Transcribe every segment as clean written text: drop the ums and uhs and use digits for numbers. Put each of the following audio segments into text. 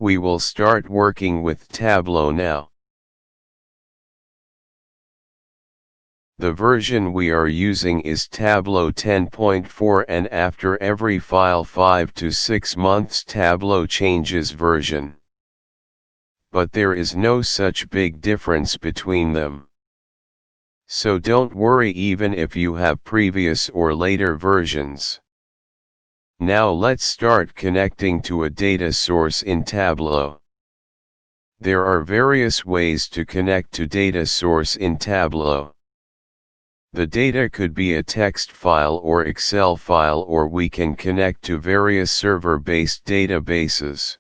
We will start working with Tableau now. The version we are using is Tableau 10.4, and after every 5 to 6 months Tableau changes version. But there is no such big difference between them. So don't worry even if you have previous or later versions. Now let's start connecting to a data source in Tableau. There are various ways to connect to data source in Tableau. The data could be a text file or Excel file, or we can connect to various server-based databases.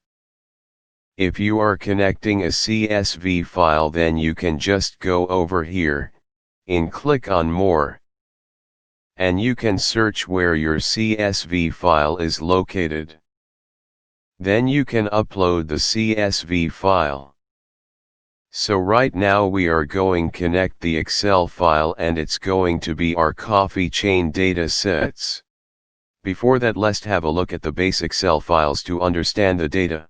If you are connecting a CSV file, then you can just go over here, click on More. And you can search where your CSV file is located. Then you can upload the CSV file. So right now we are going to connect the Excel file, and it's going to be our coffee chain data sets. Before that, let's have a look at the base Excel files to understand the data.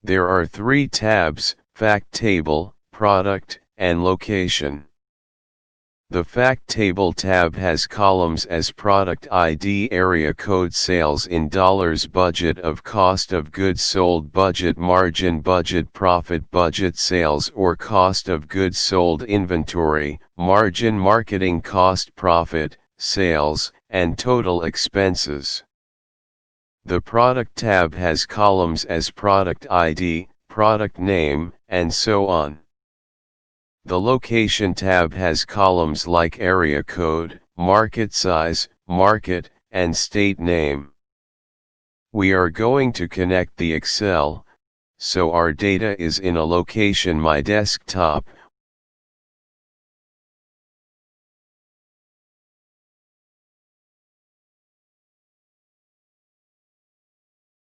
There are 3 tabs: Fact Table, Product, and Location. The Fact Table tab has columns as product ID, area code, sales in dollars, budget of cost of goods sold, budget margin, budget profit, budget sales or cost of goods sold, inventory, margin, marketing cost, profit, sales, and total expenses. The Product tab has columns as product ID, product name, and so on. The Location tab has columns like area code, market size, market, and state name. We are going to connect the Excel, so our data is in a location My Desktop.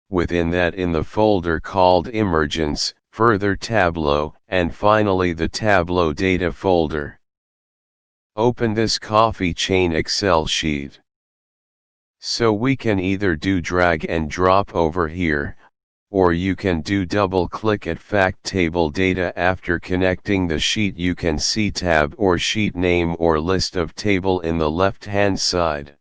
Within that, in the folder called Imurgence, further Tableau, and finally the Tableau data folder. Open this coffee chain Excel sheet. So we can either do drag and drop over here, or you can do double click at Fact Table data. After connecting the sheet, you can see tab or sheet name or list of table in the left hand side.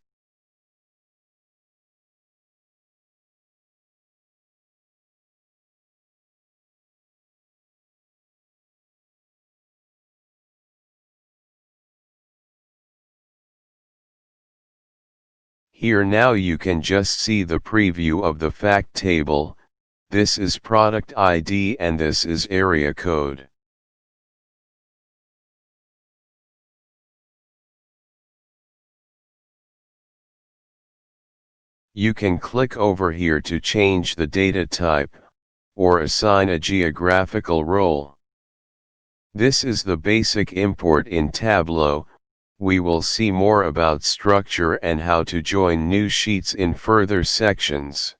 Here now you can just see the preview of the fact table. This is product ID and this is area code. You can click over here to change the data type, or assign a geographical role. This is the basic import in Tableau. We will see more about structure and how to join new sheets in further sections.